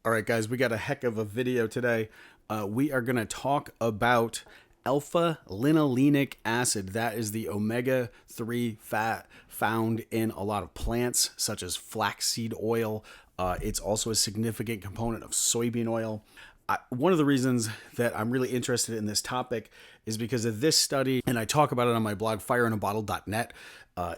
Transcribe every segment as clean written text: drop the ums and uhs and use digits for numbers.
All right, guys, we got a heck of a video today. We are going to talk about alpha-linolenic acid. That is the omega-3 fat found in a lot of plants, such as flaxseed oil. It's also a significant component of soybean oil. One of the reasons that I'm really interested in this topic is because of this study, and I talk about it on my blog, fireinabottle.net.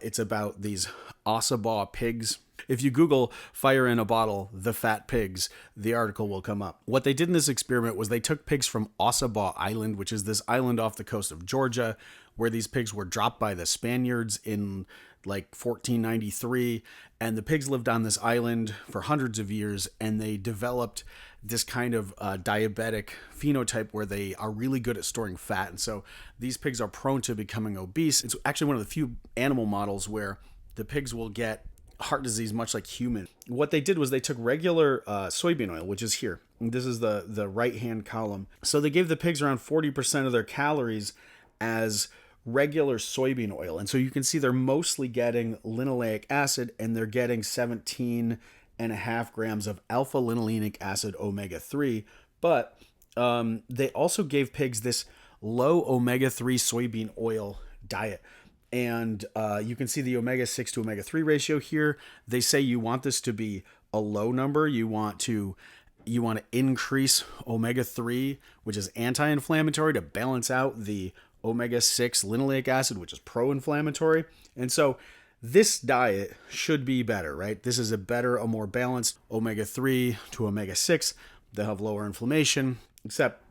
It's about these Ossabaw pigs. If you Google fire in a bottle, the fat pigs, the article will come up. What they did in this experiment was they took pigs from Ossabaw Island, which is this island off the coast of Georgia, where these pigs were dropped by the Spaniards in like 1493. And the pigs lived on this island for hundreds of years, and they developed this kind of diabetic phenotype where they are really good at storing fat. And so these pigs are prone to becoming obese. It's actually one of the few animal models where the pigs will get heart disease much like human. What they did was they took regular soybean oil, which is here. This is the right-hand column. So they gave the pigs around 40% of their calories as regular soybean oil. And so you can see they're mostly getting linoleic acid, and they're getting 17.5 grams of alpha-linolenic acid omega-3. But they also gave pigs this low omega-3 soybean oil diet. And you can see the omega-6 to omega-3 ratio here. They say you want this to be a low number. You want to increase omega-3, which is anti-inflammatory, to balance out the omega-6 linoleic acid, which is pro-inflammatory. And so this diet should be better, right? This is a more balanced omega-3 to omega-6. They'll have lower inflammation, except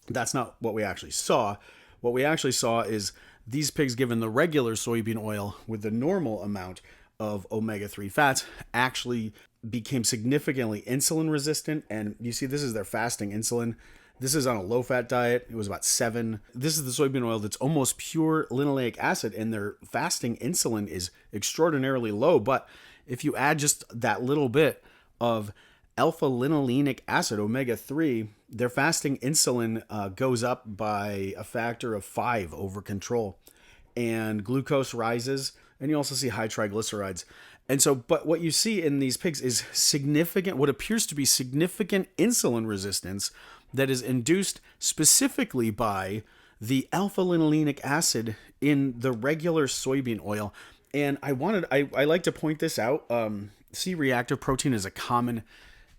that's not what we actually saw. What we actually saw is these pigs given the regular soybean oil with the normal amount of omega-3 fats actually became significantly insulin resistant. And you see, this is their fasting insulin. This is on a low-fat diet. It was about 7. This is the soybean oil that's almost pure linoleic acid, and their fasting insulin is extraordinarily low. But if you add just that little bit of alpha-linolenic acid, omega-3, their fasting insulin goes up by a factor of 5 over control. And glucose rises, and you also see high triglycerides. And so, but what you see in these pigs is what appears to be significant insulin resistance that is induced specifically by the alpha-linolenic acid in the regular soybean oil. And I like to point this out. C-reactive protein is a common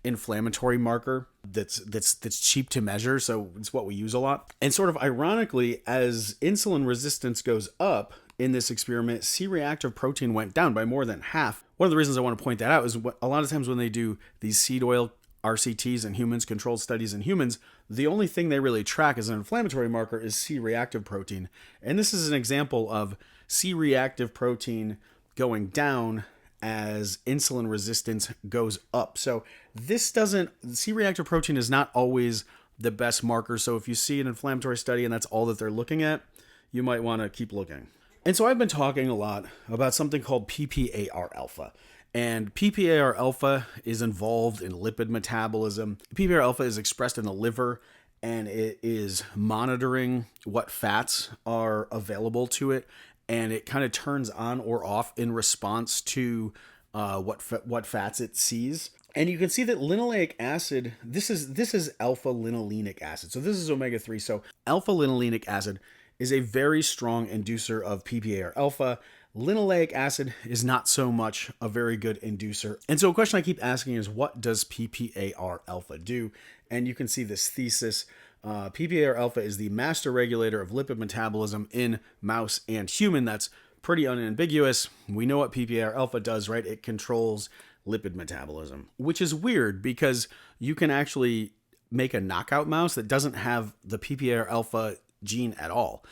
inflammatory marker that's cheap to measure, so it's what we use a lot. And sort of ironically, as insulin resistance goes up in this experiment, C-reactive protein went down by more than half. One of the reasons I want to point that out is a lot of times when they do these seed oil RCTs in humans, controlled studies in humans, the only thing they really track as an inflammatory marker is C-reactive protein. And this is an example of C-reactive protein going down as insulin resistance goes up. So C-reactive protein is not always the best marker. So if you see an inflammatory study and that's all that they're looking at, you might want to keep looking. And so I've been talking a lot about something called PPAR alpha. And PPAR alpha is involved in lipid metabolism. PPAR alpha is expressed in the liver, and it is monitoring what fats are available to it. And it kind of turns on or off in response to what fats it sees. And you can see that linoleic acid, this is alpha-linolenic acid. So this is omega-3. So alpha-linolenic acid is a very strong inducer of PPAR alpha. Linoleic acid is not so much a very good inducer. And so a question I keep asking is, what does PPAR alpha do? And you can see this thesis. PPAR alpha is the master regulator of lipid metabolism in mouse and human. That's pretty unambiguous. We know what PPAR alpha does, right? It controls lipid metabolism, which is weird because you can actually make a knockout mouse that doesn't have the PPAR alpha gene at all.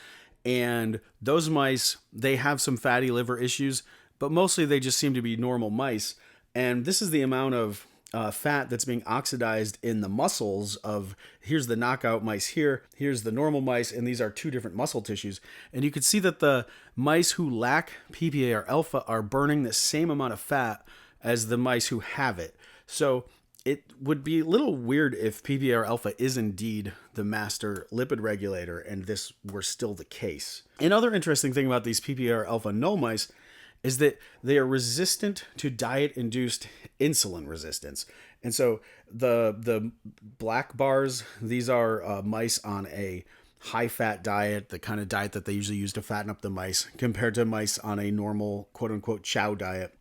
And those mice, they have some fatty liver issues, but mostly they just seem to be normal mice. And this is the amount of fat that's being oxidized in the muscles of, here's the knockout mice here, here's the normal mice, and these are two different muscle tissues. And you can see that the mice who lack PPAR alpha are burning the same amount of fat as the mice who have it. So it would be a little weird if PPAR alpha is indeed the master lipid regulator and this were still the case. Another interesting thing about these PPAR alpha null mice is that they are resistant to diet-induced insulin resistance. And so the black bars, these are mice on a high fat diet, the kind of diet that they usually use to fatten up the mice, compared to mice on a normal quote unquote chow diet.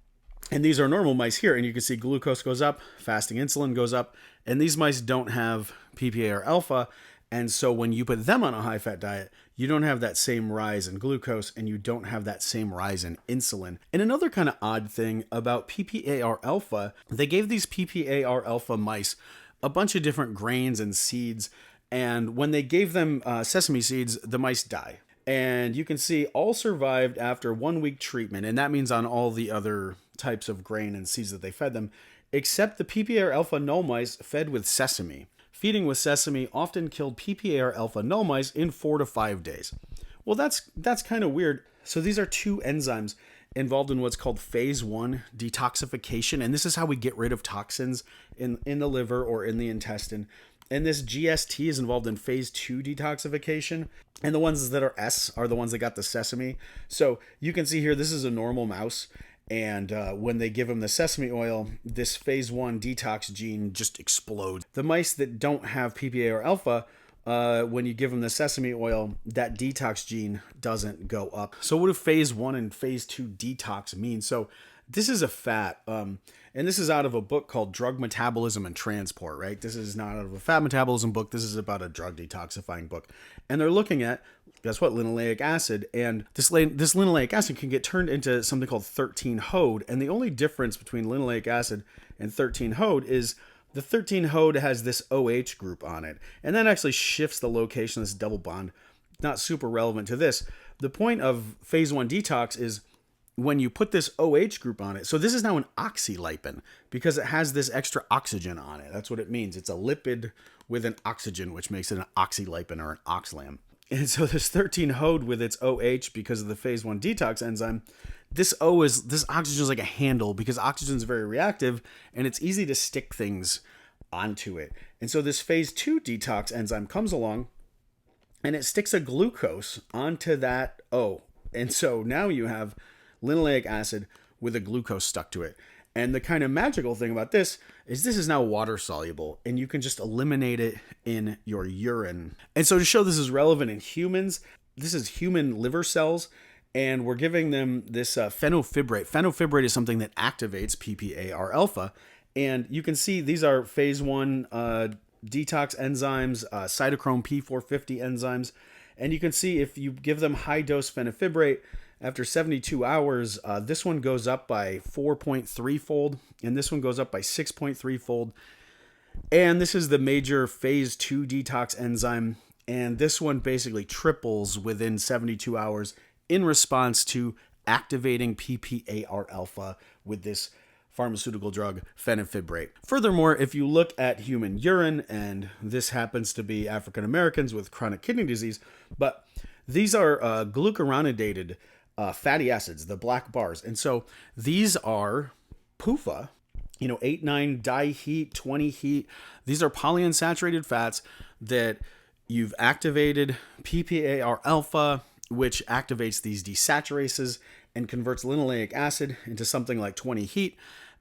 And these are normal mice here, and you can see glucose goes up, fasting insulin goes up, and these mice don't have PPAR alpha. And so when you put them on a high fat diet, you don't have that same rise in glucose and you don't have that same rise in insulin. And another kind of odd thing about PPAR alpha, they gave these PPAR alpha mice a bunch of different grains and seeds. And when they gave them sesame seeds, the mice die. And you can see all survived after 1 week treatment. And that means on all the other types of grain and seeds that they fed them, except the PPAR alpha null mice fed with sesame. Feeding with sesame often killed PPAR alpha null mice in 4 to 5 days. Well, that's kind of weird. So these are two enzymes involved in what's called phase 1 detoxification. And this is how we get rid of toxins in the liver or in the intestine. And this GST is involved in phase 2 detoxification. And the ones that are S are the ones that got the sesame. So you can see here, this is a normal mouse. And when they give them the sesame oil, this phase 1 detox gene just explodes. The mice that don't have PPAR alpha, when you give them the sesame oil, that detox gene doesn't go up. So what do phase 1 and phase 2 detox mean? So this is a fat, and this is out of a book called Drug Metabolism and Transport, right? This is not out of a fat metabolism book. This is about a drug detoxifying book. And they're looking at, guess what, linoleic acid. And this linoleic acid can get turned into something called 13-HODE. And the only difference between linoleic acid and 13-HODE is the 13-HODE has this OH group on it. And that actually shifts the location of this double bond. Not super relevant to this. The point of phase 1 detox is when you put this OH group on it. So this is now an oxylipin because it has this extra oxygen on it. That's what it means. It's a lipid with an oxygen, which makes it an oxylipin or an oxlam. And so this 13-HODE with its OH, because of the phase 1 detox enzyme, this oxygen is like a handle because oxygen is very reactive and it's easy to stick things onto it. And so this phase 2 detox enzyme comes along and it sticks a glucose onto that O. And so now you have linoleic acid with a glucose stuck to it. And the kind of magical thing about this is now water soluble and you can just eliminate it in your urine. And so to show this is relevant in humans, this is human liver cells and we're giving them this fenofibrate. Fenofibrate is something that activates PPAR alpha. And you can see these are phase 1 detox enzymes, cytochrome P450 enzymes. And you can see if you give them high dose fenofibrate, after 72 hours, this one goes up by 4.3-fold, and this one goes up by 6.3-fold. And this is the major phase 2 detox enzyme, and this one basically triples within 72 hours in response to activating PPAR alpha with this pharmaceutical drug fenofibrate. Furthermore, if you look at human urine, and this happens to be African Americans with chronic kidney disease, but these are glucuronidated fatty acids, the black bars. And so these are PUFA, 8, 9 diheat, 20 heat. These are polyunsaturated fats that you've activated PPAR alpha, which activates these desaturases and converts linoleic acid into something like 20 heat.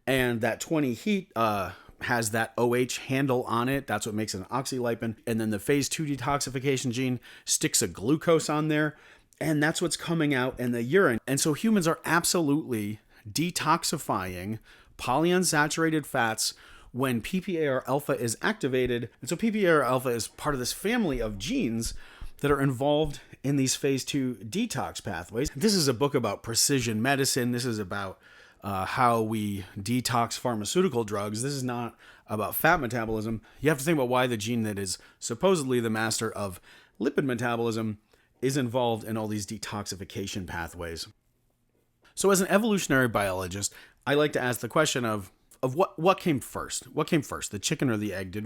And that 20 heat has that OH handle on it. That's what makes it an oxylipin. And then the phase 2 detoxification gene sticks a glucose on there. And that's what's coming out in the urine. And so humans are absolutely detoxifying polyunsaturated fats when PPAR alpha is activated. And so PPAR alpha is part of this family of genes that are involved in these phase 2 detox pathways. This is a book about precision medicine. This is about how we detox pharmaceutical drugs. This is not about fat metabolism. You have to think about why the gene that is supposedly the master of lipid metabolism is involved in all these detoxification pathways. So as an evolutionary biologist, I like to ask the question of what came first? What came first, the chicken or the egg?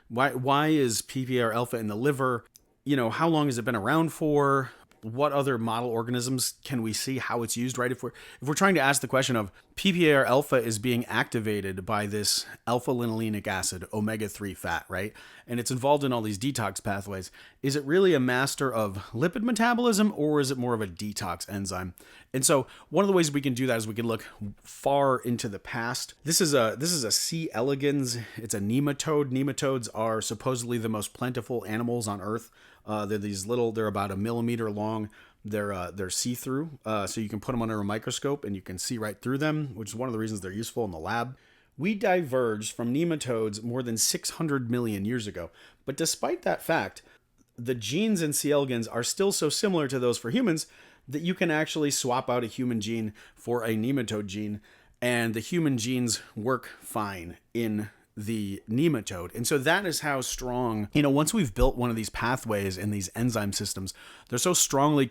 Why is PPAR alpha in the liver? How long has it been around for? What other model organisms can we see how it's used, right? If we're trying to ask the question of PPAR alpha is being activated by this alpha-linolenic acid, omega-3 fat, right? And it's involved in all these detox pathways. Is it really a master of lipid metabolism, or is it more of a detox enzyme? And so one of the ways we can do that is we can look far into the past. This is a C. elegans. It's a nematode. Nematodes are supposedly the most plentiful animals on Earth. They're about a millimeter long. They're see-through, so you can put them under a microscope and you can see right through them, which is one of the reasons they're useful in the lab. We diverged from nematodes more than 600 million years ago, but despite that fact, the genes in C. elegans are still so similar to those for humans that you can actually swap out a human gene for a nematode gene, and the human genes work fine in the nematode. And so that is how strong, once we've built one of these pathways in these enzyme systems, they're so strongly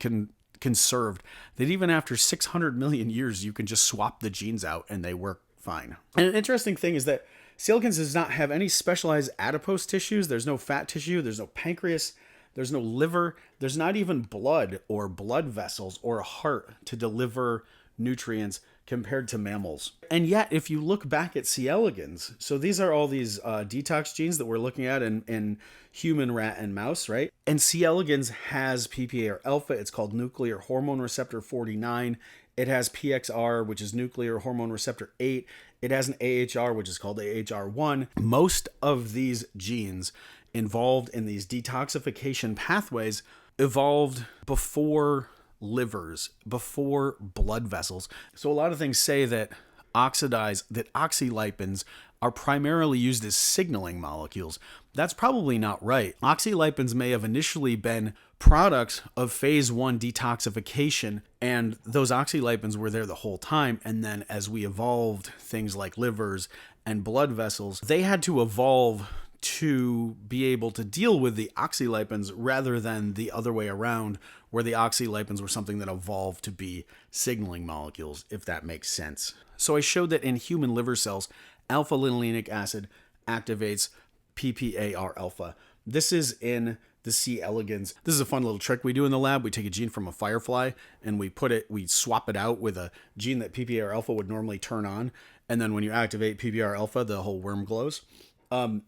conserved that even after 600 million years, you can just swap the genes out and they work fine. And an interesting thing is that C. elegans does not have any specialized adipose tissues. There's no fat tissue. There's no pancreas. There's no liver. There's not even blood or blood vessels or a heart to deliver nutrients compared to mammals. And yet, if you look back at C. elegans, so these are all these detox genes that we're looking at in human, rat, and mouse, right? And C. elegans has PPAR alpha. It's called nuclear hormone receptor 49. It has PXR, which is nuclear hormone receptor 8. It has an AHR, which is called AHR1. Most of these genes involved in these detoxification pathways evolved before livers, before blood vessels. So a lot of things say that oxylipins are primarily used as signaling molecules. That's probably not right. Oxylipins may have initially been products of phase 1 detoxification, and those oxylipins were there the whole time. And then as we evolved things like livers and blood vessels, they had to evolve to be able to deal with the oxylipins rather than the other way around, where the oxylipins were something that evolved to be signaling molecules, if that makes sense. So I showed that in human liver cells, alpha-linolenic acid activates PPAR alpha. This is in the C. elegans. This is a fun little trick we do in the lab. We take a gene from a firefly and we swap it out with a gene that PPAR alpha would normally turn on. And then when you activate PPAR alpha, the whole worm glows. And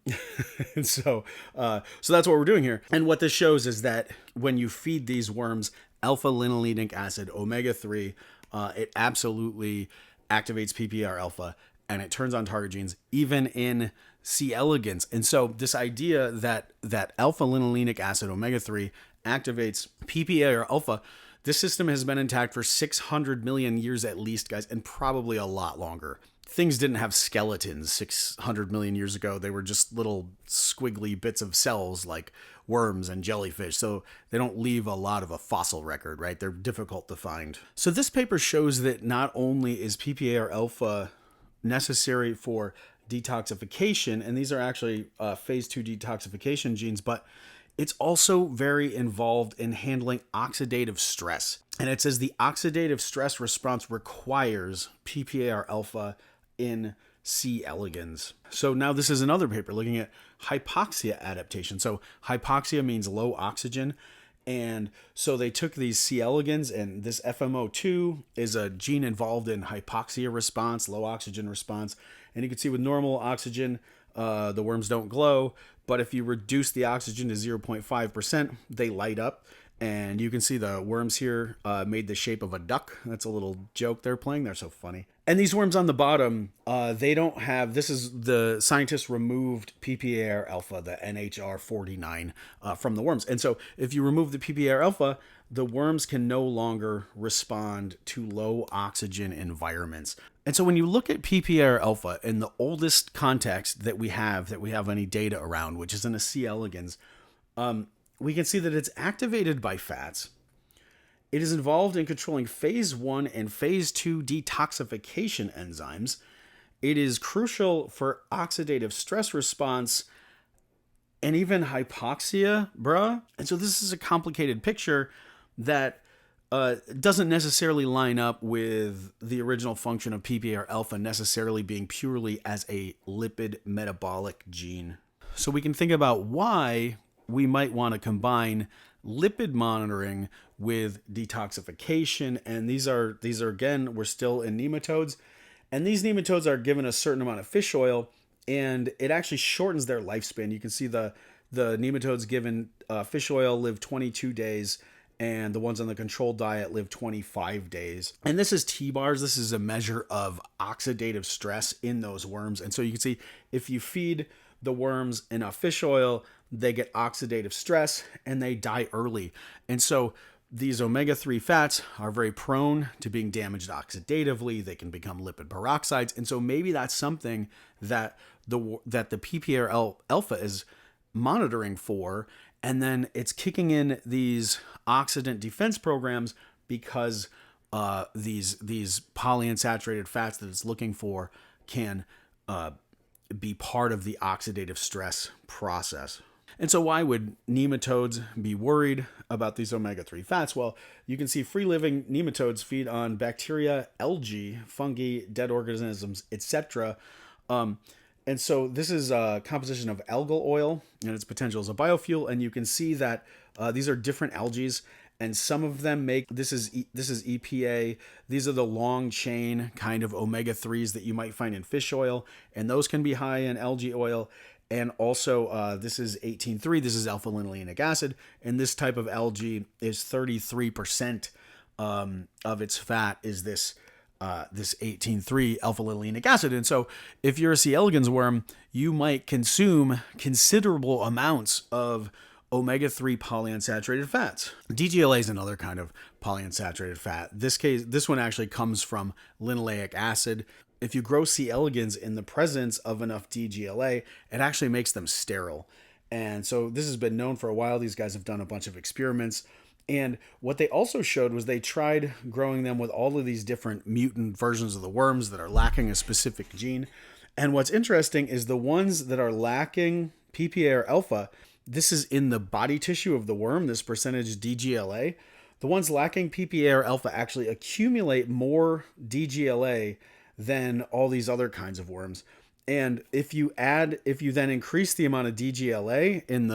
so that's what we're doing here. And what this shows is that when you feed these worms alpha-linolenic acid, omega-3, it absolutely activates PPAR alpha and it turns on target genes, even in C. elegans. And so this idea that alpha-linolenic acid, omega-3, activates PPAR alpha, this system has been intact for 600 million years at least, guys, and probably a lot longer. Things didn't have skeletons 600 million years ago. They were just little squiggly bits of cells like worms and jellyfish. So they don't leave a lot of a fossil record, right? They're difficult to find. So this paper shows that not only is PPAR alpha necessary for detoxification, and these are actually phase 2 detoxification genes, but it's also very involved in handling oxidative stress. And it says the oxidative stress response requires PPAR alpha in C. elegans. So now this is another paper looking at hypoxia adaptation. So hypoxia means low oxygen. And so they took these C. elegans, and this FMO2 is a gene involved in hypoxia response, low oxygen response. And you can see with normal oxygen, the worms don't glow. But if you reduce the oxygen to 0.5%, they light up. And you can see the worms here made the shape of a duck. That's a little joke they're playing. They're so funny. And these worms on the bottom, they don't have, this is the scientists removed PPAR alpha, the NHR49, from the worms. And so if you remove the PPAR alpha, the worms can no longer respond to low oxygen environments. And so when you look at PPAR alpha in the oldest context that we have any data around, which is in a C. elegans, we can see that it's activated by fats. It is involved in controlling phase 1 and phase 2 detoxification enzymes. It is crucial for oxidative stress response and even hypoxia, bruh. And so this is a complicated picture that doesn't necessarily line up with the original function of PPAR alpha necessarily being purely as a lipid metabolic gene. So we can think about why we might want to combine lipid monitoring with detoxification. And these are again, we're still in nematodes. And these nematodes are given a certain amount of fish oil, and it actually shortens their lifespan. You can see the nematodes given fish oil live 22 days, and the ones on the controlled diet live 25 days. And this is T-bars. This is a measure of oxidative stress in those worms. And so you can see if you feed the worms enough fish oil, they get oxidative stress and they die early. And so these omega-3 fats are very prone to being damaged oxidatively. They can become lipid peroxides. And so maybe that's something that the PPAR alpha is monitoring for. And then it's kicking in these oxidant defense programs because these polyunsaturated fats that it's looking for can be part of the oxidative stress process. And so why would nematodes be worried about these omega-3 fats? Well, you can see free-living nematodes feed on bacteria, algae, fungi, dead organisms, etc. And so this is a composition of algal oil and its potential as a biofuel. And you can see that these are different algae, and some of them make, this is EPA. These are the long chain kind of omega-3s that you might find in fish oil, and those can be high in algae oil. And also this is 18.3, this is alpha-linolenic acid, and this type of algae is 33% of its fat is this 18.3 alpha-linolenic acid. And so if you're a C. elegans worm, you might consume considerable amounts of omega-3 polyunsaturated fats. DGLA is another kind of polyunsaturated fat. This one actually comes from linoleic acid. If you grow C. elegans in the presence of enough DGLA, it actually makes them sterile. And so this has been known for a while. These guys have done a bunch of experiments. And what they also showed was they tried growing them with all of these different mutant versions of the worms that are lacking a specific gene. And what's interesting is the ones that are lacking PPAR alpha, this is in the body tissue of the worm, this percentage DGLA. The ones lacking PPAR alpha actually accumulate more DGLA than all these other kinds of worms. And if you then increase the amount of DGLA in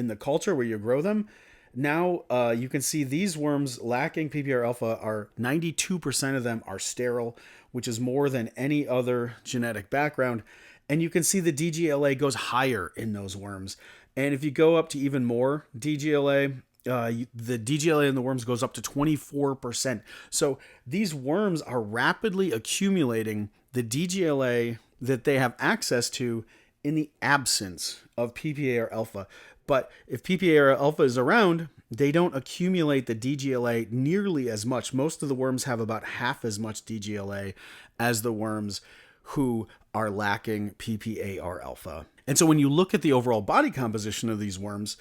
the culture where you grow them, now you can see these worms lacking PPAR alpha are 92% of them are sterile, which is more than any other genetic background. And you can see the DGLA goes higher in those worms. And if you go up to even more DGLA, the DGLA in the worms goes up to 24%. So these worms are rapidly accumulating the DGLA that they have access to in the absence of PPAR alpha. But if PPAR alpha is around, they don't accumulate the DGLA nearly as much. Most of the worms have about half as much DGLA as the worms who are lacking PPAR alpha. And so when you look at the overall body composition of these worms,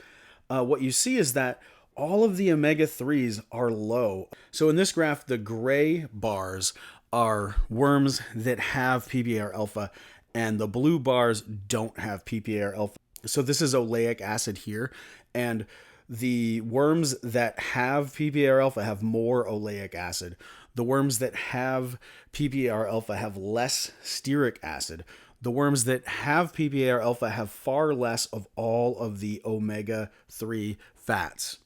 what you see is that all of the omega-3s are low. So in this graph, the gray bars are worms that have PPAR alpha, and the blue bars don't have PPAR alpha. So this is oleic acid here, and the worms that have PPAR alpha have more oleic acid. The worms that have PPAR alpha have less stearic acid. The worms that have PPAR alpha have far less of all of the omega-3 fats.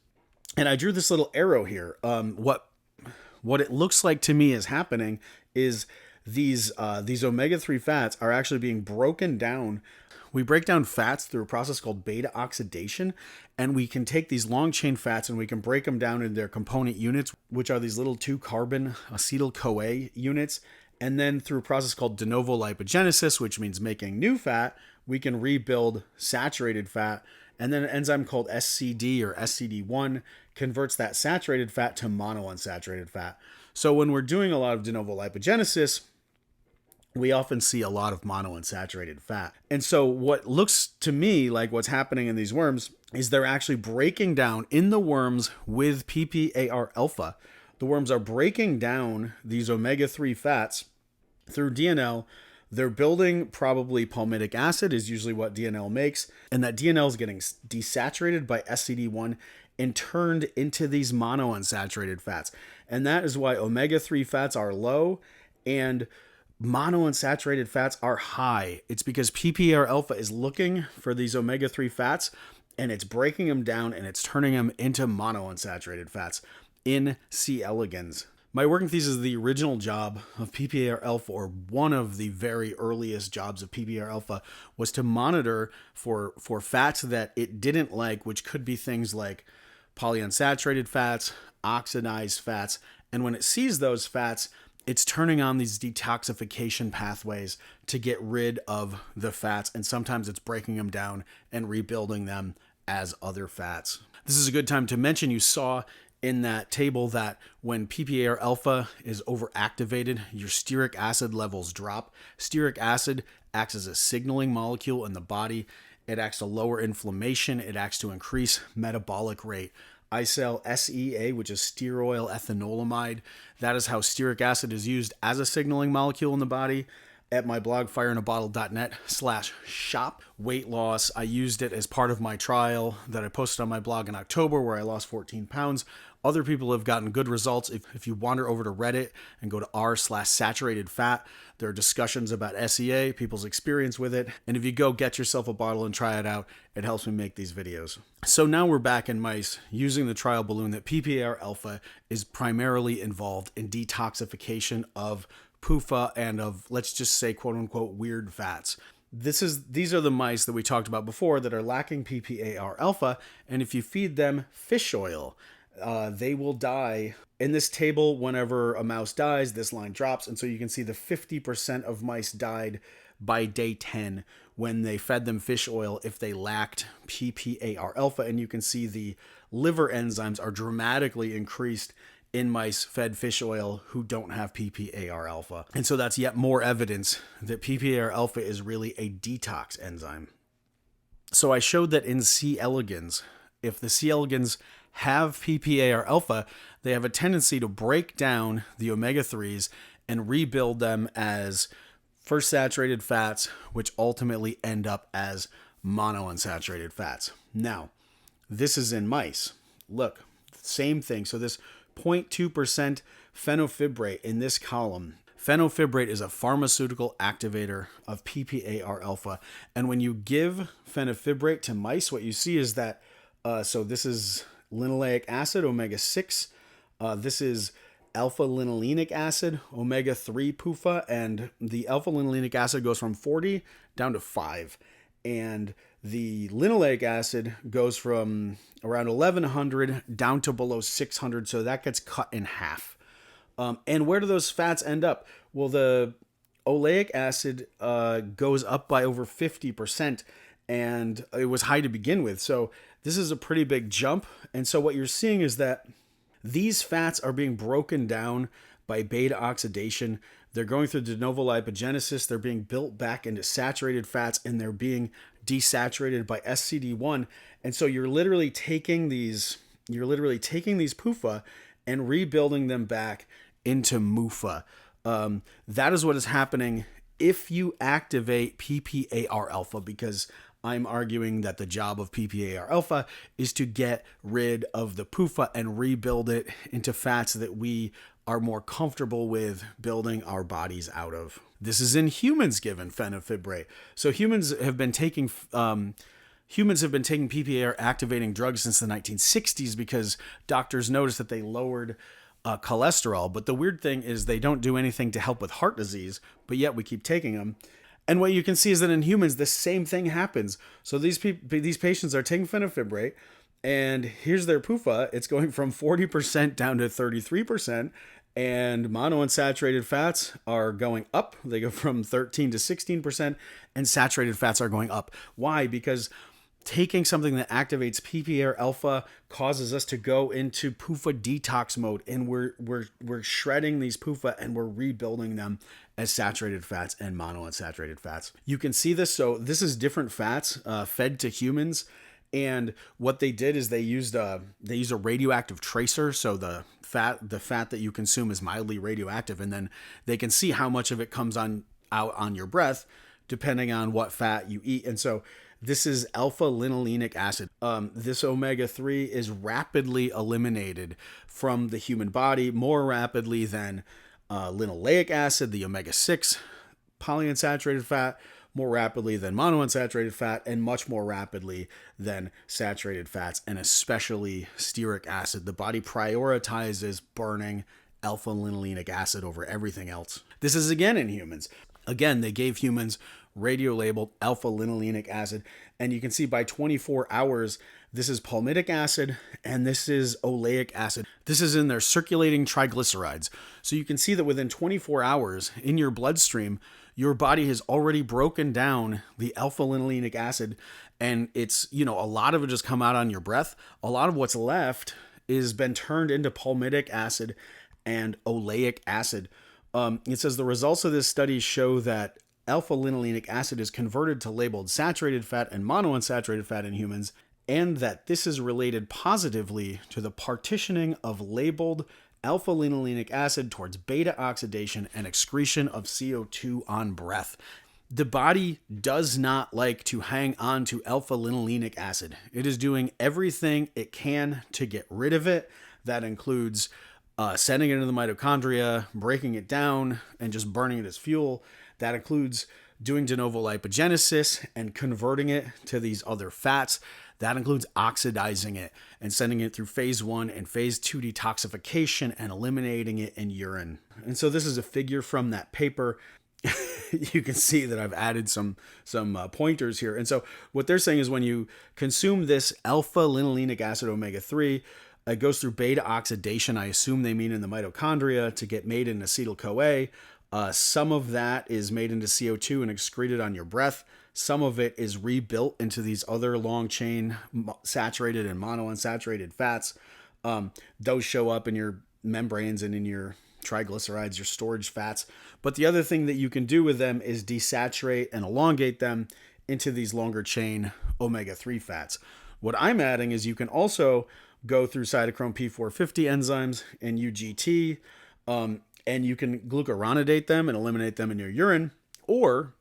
And I drew this little arrow here. What it looks like to me is happening is these omega-3 fats are actually being broken down. We break down fats through a process called beta oxidation, and we can take these long chain fats and we can break them down into their component units, which are these little 2-carbon acetyl-CoA units. And then through a process called de novo lipogenesis, which means making new fat, we can rebuild saturated fat. And then an enzyme called SCD or SCD1 converts that saturated fat to monounsaturated fat. So when we're doing a lot of de novo lipogenesis, we often see a lot of monounsaturated fat. And so what looks to me like what's happening in these worms is they're actually breaking down in the worms with PPAR alpha. The worms are breaking down these omega-3 fats through DNL. They're building probably palmitic acid is usually what DNL makes. And that DNL is getting desaturated by SCD1 and turned into these monounsaturated fats. And that is why omega-3 fats are low and monounsaturated fats are high. It's because PPAR alpha is looking for these omega-3 fats and it's breaking them down and it's turning them into monounsaturated fats in C. elegans. My working thesis, the original job of PPAR alpha, or one of the very earliest jobs of PPAR alpha, was to monitor for fats that it didn't like, which could be things like polyunsaturated fats, oxidized fats. And when it sees those fats, it's turning on these detoxification pathways to get rid of the fats. And sometimes it's breaking them down and rebuilding them as other fats. This is a good time to mention, you saw in that table that when PPAR alpha is overactivated, your stearic acid levels drop. Stearic acid acts as a signaling molecule in the body. It acts to lower inflammation. It acts to increase metabolic rate. I sell SEA, which is stearoyl ethanolamide. That is how stearic acid is used as a signaling molecule in the body. At my blog, fireinabottle.net/shop. Weight loss, I used it as part of my trial that I posted on my blog in October, where I lost 14 pounds. Other people have gotten good results. If you wander over to Reddit and go to r/saturated fat, there are discussions about SEA, people's experience with it. And if you go get yourself a bottle and try it out, it helps me make these videos. So now we're back in mice using the trial balloon that PPAR alpha is primarily involved in detoxification of PUFA and of, let's just say, quote unquote, weird fats. These are the mice that we talked about before that are lacking PPAR alpha, and if you feed them fish oil, they will die. In this table, whenever a mouse dies, this line drops, and so you can see the 50% of mice died by day 10 when they fed them fish oil if they lacked PPAR alpha, and you can see the liver enzymes are dramatically increased in mice fed fish oil who don't have PPAR alpha. And so that's yet more evidence that PPAR alpha is really a detox enzyme. So I showed that in C. elegans, if the C. elegans have PPAR alpha, they have a tendency to break down the omega-3s and rebuild them as first saturated fats, which ultimately end up as monounsaturated fats. Now, this is in mice. Look, same thing. So this 0.2% phenofibrate in this column. Phenofibrate is a pharmaceutical activator of PPAR alpha. And when you give phenofibrate to mice, what you see is that, so this is linoleic acid, omega-6. This is alpha-linolenic acid, omega-3 PUFA. And the alpha-linolenic acid goes from 40 down to 5. And the linoleic acid goes from around 1100 down to below 600, so that gets cut in half. And where do those fats end up? Well, the oleic acid goes up by over 50%, and it was high to begin with. So this is a pretty big jump. And so what you're seeing is that these fats are being broken down by beta oxidation. They're going through de novo lipogenesis. They're being built back into saturated fats, and they're being desaturated by SCD1. And so you're literally taking these PUFA and rebuilding them back into MUFA. That is what is happening if you activate PPAR alpha, because I'm arguing that the job of PPAR alpha is to get rid of the PUFA and rebuild it into fats that we are more comfortable with building our bodies out of. This is in humans given phenofibrate. So humans have been taking PPAR activating drugs since the 1960s because doctors noticed that they lowered cholesterol. But the weird thing is they don't do anything to help with heart disease, but yet we keep taking them. And what you can see is that in humans, the same thing happens. So these patients are taking phenofibrate, and here's their PUFA. It's going from 40% down to 33%, and monounsaturated fats are going up. They go from 13 to 16%, and saturated fats are going up. Why? Because taking something that activates PPAR alpha causes us to go into PUFA detox mode, and we're shredding these PUFA and we're rebuilding them as saturated fats and monounsaturated fats. You can see this. So this is different fats fed to humans, and what they did is they used a radioactive tracer. So the fat that you consume is mildly radioactive, and then they can see how much of it comes out on your breath depending on what fat you eat. And so this is alpha-linolenic acid. This omega-3 is rapidly eliminated from the human body, more rapidly than linoleic acid, the omega-6 polyunsaturated fat, more rapidly than monounsaturated fat, and much more rapidly than saturated fats, and especially stearic acid. The body prioritizes burning alpha-linolenic acid over everything else. This is again in humans. Again, they gave humans radio-labeled alpha-linolenic acid, and you can see by 24 hours, this is palmitic acid, and this is oleic acid. This is in their circulating triglycerides. So you can see that within 24 hours in your bloodstream, your body has already broken down the alpha-linolenic acid, and it's, a lot of it just come out on your breath. A lot of what's left is been turned into palmitic acid and oleic acid. It says the results of this study show that alpha-linolenic acid is converted to labeled saturated fat and monounsaturated fat in humans, and that this is related positively to the partitioning of labeled alpha-linolenic acid towards beta oxidation and excretion of CO2 on breath. The body does not like to hang on to alpha-linolenic acid. It is doing everything it can to get rid of it. That includes sending it into the mitochondria, breaking it down, and just burning it as fuel. That includes doing de novo lipogenesis and converting it to these other fats. That includes oxidizing it and sending it through phase 1 and phase 2 detoxification and eliminating it in urine. And so this is a figure from that paper. You can see that I've added some pointers here. And so what they're saying is when you consume this alpha-linolenic acid omega-3, it goes through beta oxidation. I assume they mean in the mitochondria to get made in acetyl-CoA. Some of that is made into CO2 and excreted on your breath. Some of it is rebuilt into these other long chain saturated and monounsaturated fats. Those show up in your membranes and in your triglycerides, your storage fats. But the other thing that you can do with them is desaturate and elongate them into these longer chain omega-3 fats. What I'm adding is you can also go through cytochrome P450 enzymes and UGT, and you can glucuronidate them and eliminate them in your urine, or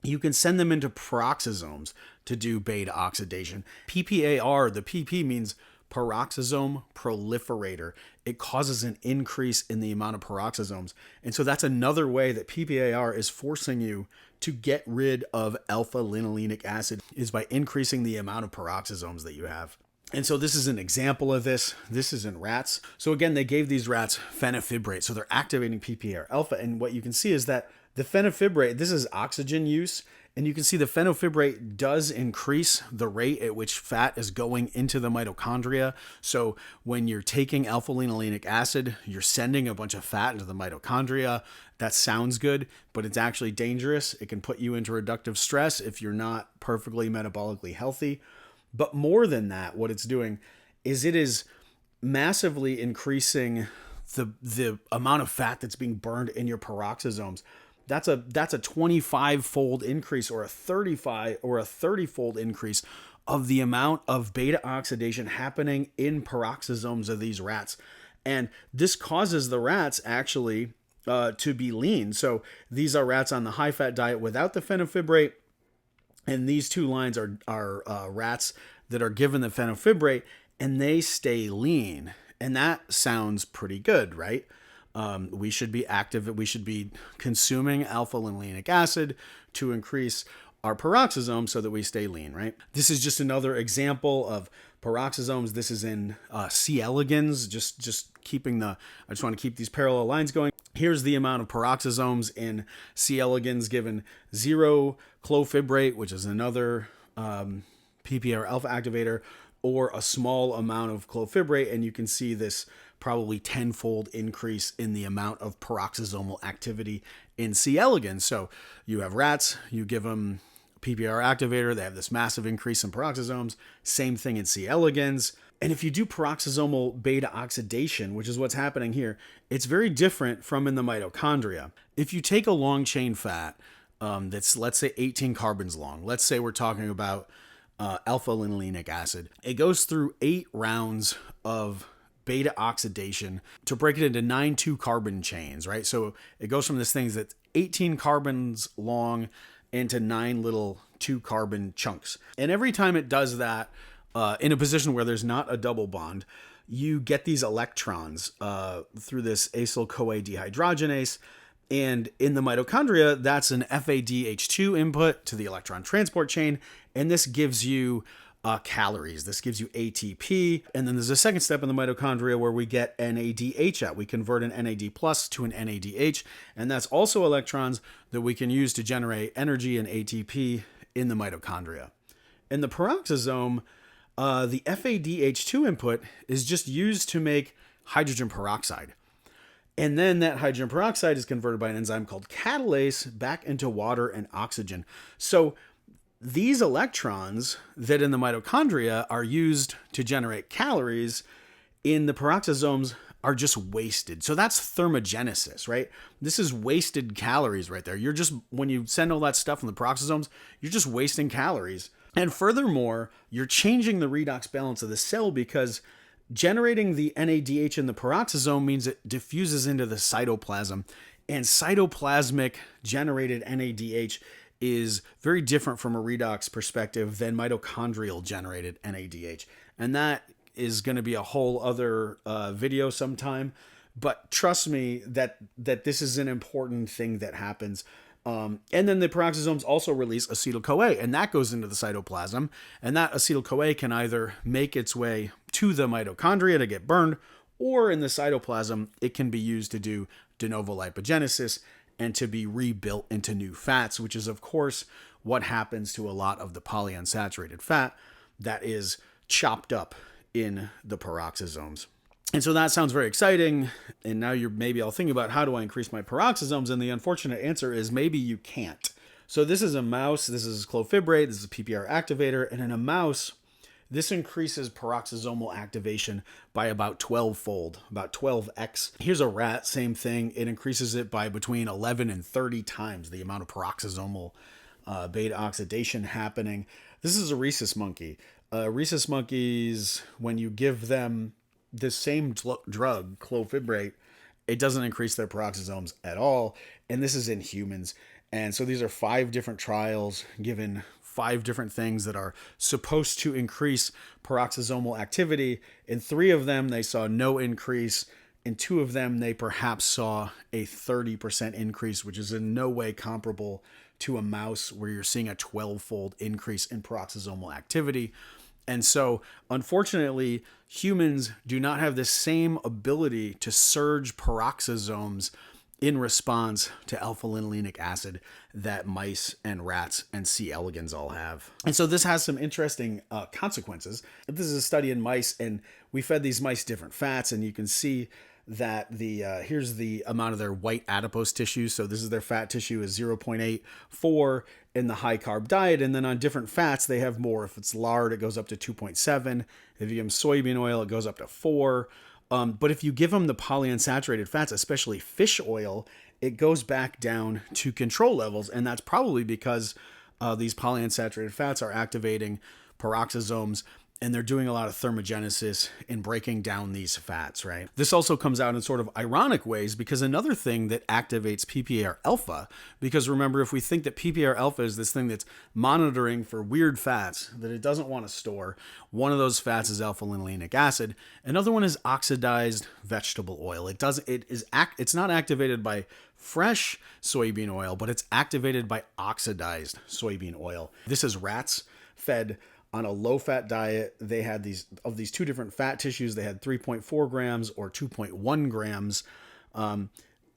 you can send them into peroxisomes to do beta oxidation. PPAR, the PP means peroxisome proliferator. It causes an increase in the amount of peroxisomes. And so that's another way that PPAR is forcing you to get rid of alpha-linolenic acid, is by increasing the amount of peroxisomes that you have. And so this is an example of this. This is in rats. So again, they gave these rats fenofibrate. So they're activating PPAR alpha. And what you can see is that the fenofibrate, this is oxygen use. And you can see the fenofibrate does increase the rate at which fat is going into the mitochondria. So when you're taking alpha-linolenic acid, you're sending a bunch of fat into the mitochondria. That sounds good, but it's actually dangerous. It can put you into reductive stress if you're not perfectly metabolically healthy. But more than that, what it's doing is it is massively increasing the amount of fat that's being burned in your peroxisomes. That's a 25-fold increase, or a 30-fold increase of the amount of beta oxidation happening in peroxisomes of these rats. And this causes the rats actually to be lean. So these are rats on the high-fat diet without the fenofibrate. And these two lines are rats that are given the fenofibrate, and they stay lean. And that sounds pretty good, right? We should be active. We should be consuming alpha-linolenic acid to increase our peroxisomes so that we stay lean, right? This is just another example of peroxisomes. This is in C. elegans, just keeping I just want to keep these parallel lines going. Here's the amount of peroxisomes in C. elegans given 0 clofibrate, which is another PPAR alpha activator, or a small amount of clofibrate, and you can see this probably 10-fold increase in the amount of peroxisomal activity in C. elegans. So you have rats, you give them PPAR activator, they have this massive increase in peroxisomes. Same thing in C. elegans. And if you do peroxisomal beta oxidation, which is what's happening here, it's very different from in the mitochondria. If you take a long chain fat that's, let's say, 18 carbons long, let's say we're talking about alpha-linolenic acid, it goes through 8 rounds of beta oxidation to break it into 9 2-carbon chains, right? So it goes from this thing that's 18 carbons long into 9 little 2-carbon chunks. And every time it does that, in a position where there's not a double bond, you get these electrons through this acyl-CoA dehydrogenase. And in the mitochondria, that's an FADH2 input to the electron transport chain. And this gives you calories. This gives you ATP. And then there's a second step in the mitochondria where we get NADH out. We convert an NAD plus to an NADH. And that's also electrons that we can use to generate energy and ATP in the mitochondria. In the peroxisome, the FADH2 input is just used to make hydrogen peroxide. And then that hydrogen peroxide is converted by an enzyme called catalase back into water and oxygen. So these electrons that in the mitochondria are used to generate calories in the peroxisomes are just wasted. So that's thermogenesis, right? This is wasted calories right there. You're just, when you send all that stuff from the peroxisomes, you're just wasting calories. And furthermore, you're changing the redox balance of the cell because generating the NADH in the peroxisome means it diffuses into the cytoplasm. And cytoplasmic generated NADH is very different from a redox perspective than mitochondrial generated NADH. And that is going to be a whole other video sometime. But trust me that this is an important thing that happens. And then the peroxisomes also release acetyl-CoA, and that goes into the cytoplasm. And that acetyl-CoA can either make its way to the mitochondria to get burned, or in the cytoplasm, it can be used to do de novo lipogenesis and to be rebuilt into new fats, which is, of course, what happens to a lot of the polyunsaturated fat that is chopped up in the peroxisomes. And so that sounds very exciting. And now you're maybe all thinking about, how do I increase my peroxisomes? And the unfortunate answer is maybe you can't. So this is a mouse. This is clofibrate. This is a PPAR activator. And in a mouse, this increases peroxisomal activation by about 12-fold, about 12x. Here's a rat, same thing. It increases it by between 11 and 30 times the amount of peroxisomal beta oxidation happening. This is a rhesus monkey. Rhesus monkeys, when you give them this same drug, clofibrate, it doesn't increase their peroxisomes at all. And this is in humans. And so these are 5 different trials given 5 different things that are supposed to increase peroxisomal activity. In 3 of them, they saw no increase. In 2 of them, they perhaps saw a 30% increase, which is in no way comparable to a mouse where you're seeing a 12-fold increase in peroxisomal activity. And so, unfortunately, humans do not have the same ability to surge peroxisomes in response to alpha-linolenic acid that mice and rats and C. elegans all have. And so this has some interesting consequences. This is a study in mice, and we fed these mice different fats, and you can see that here's the amount of their white adipose tissue. So this is their fat tissue is 0.84 in the high carb diet. And then on different fats, they have more. If it's lard, it goes up to 2.7. If you give them soybean oil, it goes up to 4. But if you give them the polyunsaturated fats, especially fish oil, it goes back down to control levels. And that's probably because these polyunsaturated fats are activating peroxisomes, and they're doing a lot of thermogenesis in breaking down these fats, right? This also comes out in sort of ironic ways, because another thing that activates PPAR alpha, because remember, if we think that PPAR alpha is this thing that's monitoring for weird fats that it doesn't want to store, one of those fats is alpha-linolenic acid. Another one is oxidized vegetable oil. It's not activated by fresh soybean oil, but it's activated by oxidized soybean oil. This is rats fed on a low-fat diet. They had these 2 different fat tissues. They had 3.4 grams or 2.1 grams.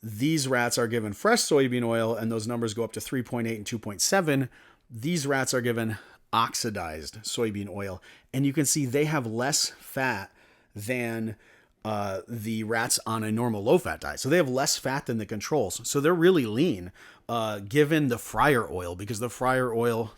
These rats are given fresh soybean oil, and those numbers go up to 3.8 and 2.7. These rats are given oxidized soybean oil, and you can see they have less fat than the rats on a normal low-fat diet. So they have less fat than the controls. So they're really lean given the fryer oil, because the fryer oil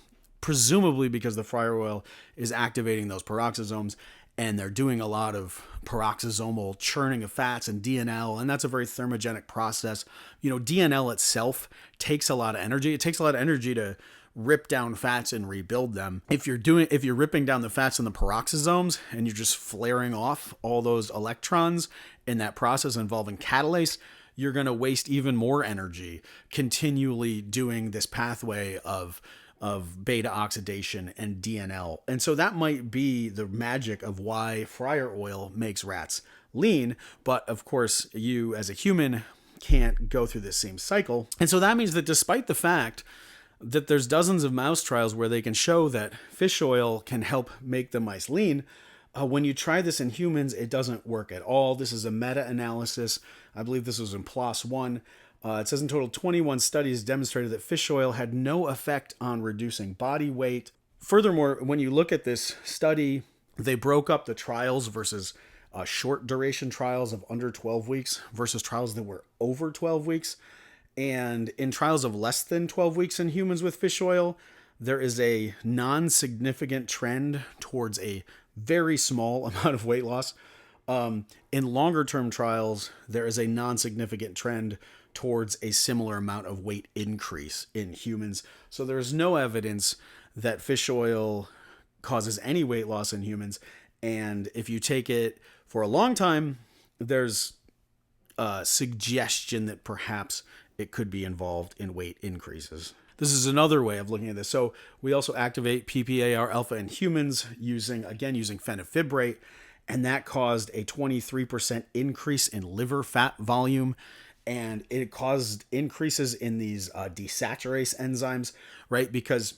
is activating those peroxisomes, and they're doing a lot of peroxisomal churning of fats and DNL, and that's a very thermogenic process. You know, DNL itself takes a lot of energy. It takes a lot of energy to rip down fats and rebuild them. If you're ripping down the fats in the peroxisomes and you're just flaring off all those electrons in that process involving catalase, you're going to waste even more energy continually doing this pathway of beta oxidation and DNL. And so that might be the magic of why fryer oil makes rats lean. But of course, you as a human can't go through this same cycle. And so that means that despite the fact that there's dozens of mouse trials where they can show that fish oil can help make the mice lean. When you try this in humans, it doesn't work at all. This is a meta-analysis. I believe this was in PLOS One. It says in total 21 studies demonstrated that fish oil had no effect on reducing body weight. Furthermore, when you look at this study, they broke up the trials versus short duration trials of under 12 weeks versus trials that were over 12 weeks. And in trials of less than 12 weeks in humans with fish oil, there is a non-significant trend towards a very small amount of weight loss. In longer term trials, there is a non-significant trend towards a similar amount of weight increase in humans. So there's no evidence that fish oil causes any weight loss in humans. And if you take it for a long time, there's a suggestion that perhaps it could be involved in weight increases. This is another way of looking at this. So we also activate PPAR alpha in humans using fenofibrate, and that caused a 23% increase in liver fat volume, and it caused increases in these desaturase enzymes, right? Because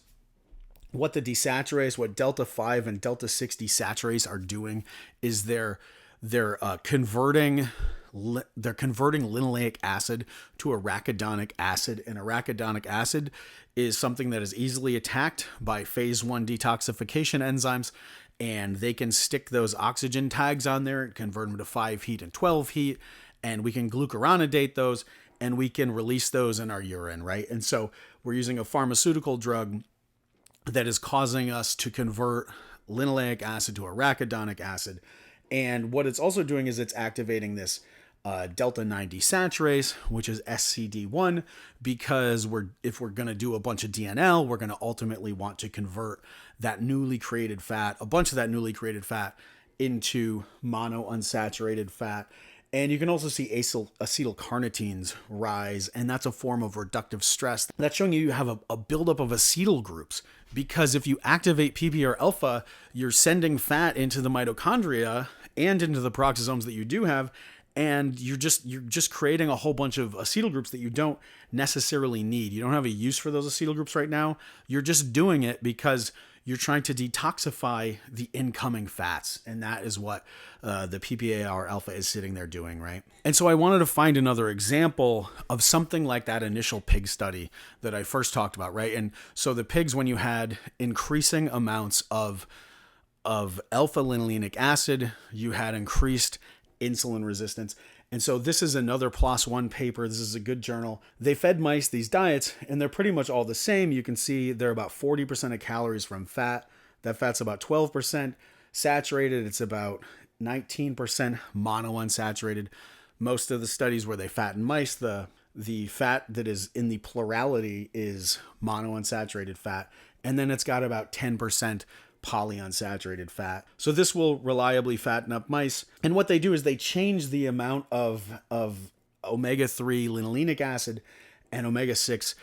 what the desaturase, what delta 5 and delta 6 desaturase are doing is they're converting linoleic acid to arachidonic acid, and arachidonic acid is something that is easily attacked by phase 1 detoxification enzymes, and they can stick those oxygen tags on there and convert them to 5 heat and 12 heat, and we can glucuronidate those, and we can release those in our urine, right? And so we're using a pharmaceutical drug that is causing us to convert linoleic acid to arachidonic acid. And what it's also doing is it's activating this delta 9 desaturase, which is SCD1, because if we're going to do a bunch of DNL, we're going to ultimately want to convert that newly created fat, a bunch of that newly created fat, into monounsaturated fat. And you can also see acetylcarnitines rise, and that's a form of reductive stress. That's showing you have a buildup of acetyl groups, because if you activate PPAR alpha, you're sending fat into the mitochondria and into the peroxisomes that you do have, and you're just creating a whole bunch of acetyl groups that you don't necessarily need. You don't have a use for those acetyl groups right now. You're just doing it because you're trying to detoxify the incoming fats, and that is what the PPAR alpha is sitting there doing, right? And so I wanted to find another example of something like that initial pig study that I first talked about, right? And so the pigs, when you had increasing amounts of alpha-linolenic acid, you had increased insulin resistance. And so this is another PLOS One paper. This is a good journal. They fed mice these diets, and they're pretty much all the same. You can see they're about 40% of calories from fat. That fat's about 12% saturated. It's about 19% monounsaturated. Most of the studies where they fatten mice, the fat that is in the plurality is monounsaturated fat. And then it's got about 10% polyunsaturated fat. So this will reliably fatten up mice. And what they do is they change the amount of omega-3 linolenic acid and omega-6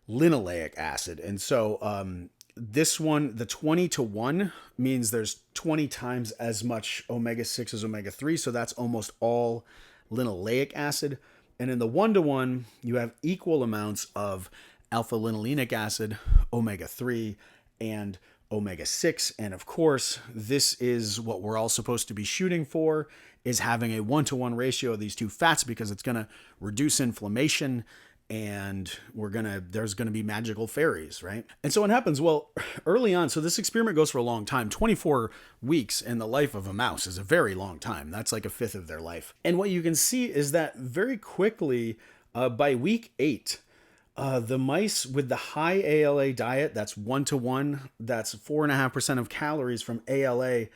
linoleic acid. And so this one, the 20-to-1, means there's 20 times as much omega-6 as omega-3. So that's almost all linoleic acid. And in the 1-to-1, you have equal amounts of alpha-linolenic acid, omega-3, and omega-6. And of course, this is what we're all supposed to be shooting for, is having a 1-to-1 ratio of these two fats, because it's going to reduce inflammation, and there's going to be magical fairies, right? And so what happens? Well, early on, so this experiment goes for a long time. 24 weeks in the life of a mouse is a very long time. That's like a fifth of their life. And what you can see is that very quickly, by week 8, the mice with the high ALA diet, that's 1-to-1, that's 4.5% of calories from ALA,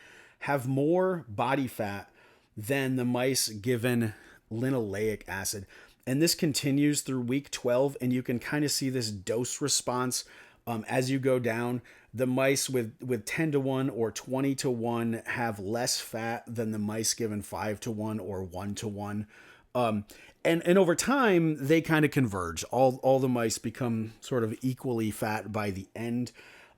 have more body fat than the mice given linoleic acid. And this continues through week 12, and you can kind of see this dose response as you go down. The mice with 10-to-1 or 20-to-1 have less fat than the mice given 5-to-1 or 1-to-1. And over time, they kind of converge. All the mice become sort of equally fat by the end.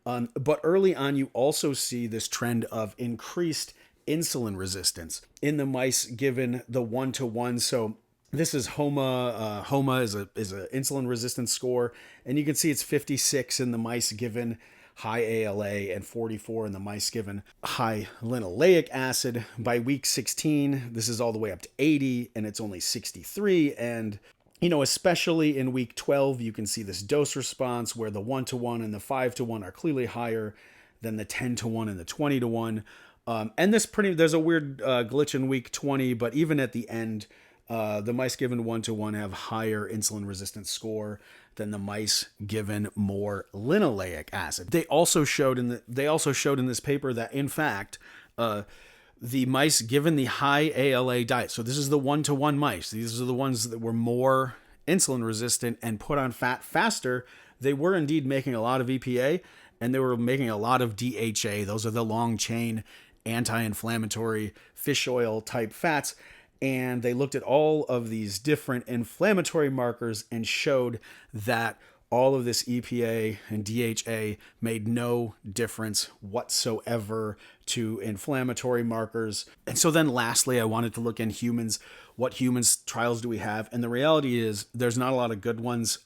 But early on, you also see this trend of increased insulin resistance in the mice given the 1-to-1. So This is HOMA. HOMA is a insulin resistance score, and you can see it's 56 in the mice given high ALA and 44 in the mice given high linoleic acid. By week 16, this is all the way up to 80, and it's only 63. And especially in week 12, you can see this dose response where the 1-to-1 and the 5-to-1 are clearly higher than the 10-to-1 and the 20-to-1. And there's a weird glitch in week 20, but even at the end, the mice given 1-to-1 have higher insulin resistance score than the mice given more linoleic acid. They also showed in this paper that in fact, the mice given the high ALA diet, so this is the 1-to-1 mice, these are the ones that were more insulin resistant and put on fat faster, they were indeed making a lot of EPA, and they were making a lot of DHA. Those are the long chain anti-inflammatory fish oil type fats. And they looked at all of these different inflammatory markers and showed that all of this EPA and DHA made no difference whatsoever to inflammatory markers. And so then lastly, I wanted to look in humans. What humans trials do we have? And the reality is there's not a lot of good ones.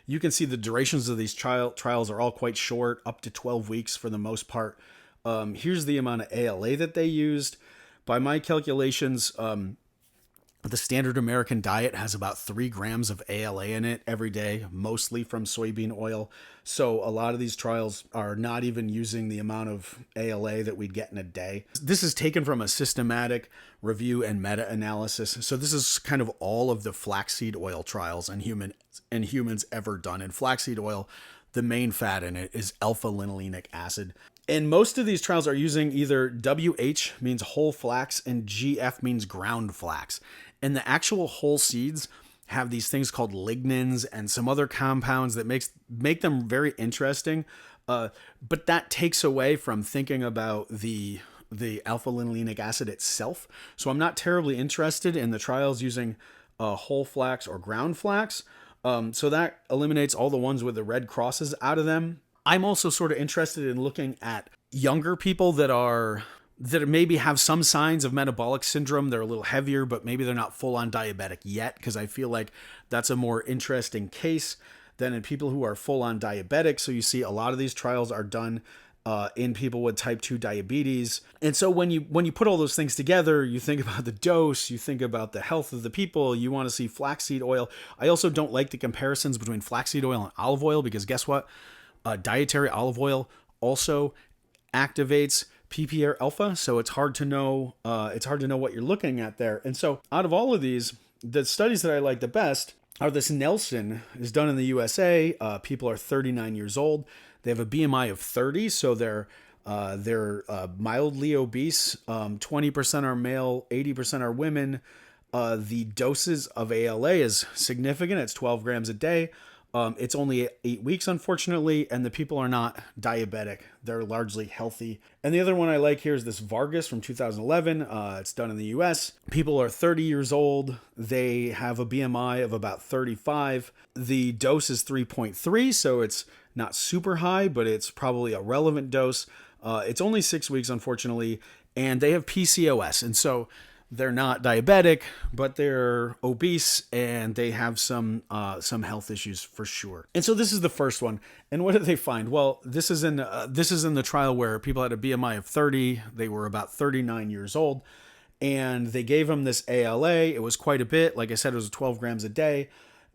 You can see the durations of these trials are all quite short, up to 12 weeks for the most part. Here's the amount of ALA that they used. By my calculations, the standard American diet has about 3 grams of ALA in it every day, mostly from soybean oil. So a lot of these trials are not even using the amount of ALA that we'd get in a day. This is taken from a systematic review and meta-analysis. So this is kind of all of the flaxseed oil trials in humans ever done. In flaxseed oil, the main fat in it is alpha-linolenic acid. And most of these trials are using either WH means whole flax and GF means ground flax. And the actual whole seeds have these things called lignans and some other compounds that make them very interesting. But that takes away from thinking about the alpha-linolenic acid itself. So I'm not terribly interested in the trials using whole flax or ground flax. So that eliminates all the ones with the red crosses out of them. I'm also sort of interested in looking at younger people that maybe have some signs of metabolic syndrome. They're a little heavier, but maybe they're not full on diabetic yet, because I feel like that's a more interesting case than in people who are full on diabetic. So you see a lot of these trials are done in people with type 2 diabetes. And so when you put all those things together, you think about the dose, you think about the health of the people, you want to see flaxseed oil. I also don't like the comparisons between flaxseed oil and olive oil, because guess what? Dietary olive oil also activates PPAR alpha, so it's hard to know. What you're looking at there. And so, out of all of these, the studies that I like the best are this Nelson is done in the USA. People are 39 years old. They have a BMI of 30, so they're mildly obese. 20% are male, 80% are women. The doses of ALA is significant. It's 12 grams a day. It's only 8 weeks, unfortunately, and the people are not diabetic. They're largely healthy. And the other one I like here is this Vargas from 2011. It's done in the US. People are 30 years old. They have a BMI of about 35. The dose is 3.3, so it's not super high, but it's probably a relevant dose. It's only 6 weeks, unfortunately, and they have PCOS. And so they're not diabetic, but they're obese and they have some health issues for sure. And so this is the first one. And what did they find? Well, this is in the trial where people had a BMI of 30. They were about 39 years old, and they gave them this ALA. It was quite a bit. Like I said, it was 12 grams a day,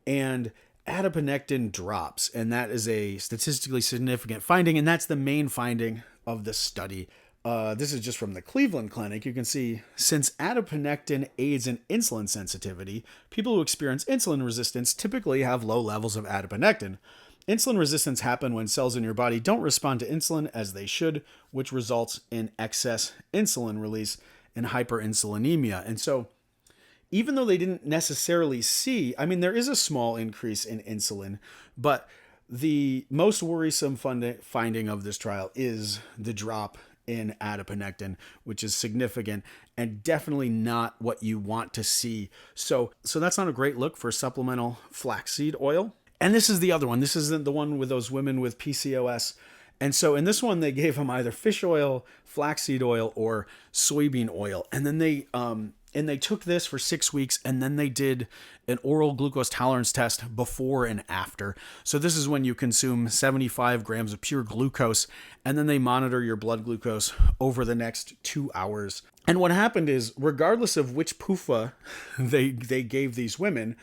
and adiponectin drops, and that is a statistically significant finding, and that's the main finding of the study. This is just from the Cleveland Clinic. You can see, since adiponectin aids in insulin sensitivity, people who experience insulin resistance typically have low levels of adiponectin. Insulin resistance happens when cells in your body don't respond to insulin as they should, which results in excess insulin release and hyperinsulinemia. And so, even though they didn't necessarily see, there is a small increase in insulin, but the most worrisome finding of this trial is the drop in adiponectin, which is significant and definitely not what you want to see. So that's not a great look for supplemental flaxseed oil. And this is the other one. This isn't the one with those women with PCOS. And so in this one, they gave them either fish oil, flaxseed oil, or soybean oil. And then they And they took this for 6 weeks, and then they did an oral glucose tolerance test before and after. So this is when you consume 75 grams of pure glucose, and then they monitor your blood glucose over the next 2 hours. And what happened is, regardless of which PUFA they gave these women,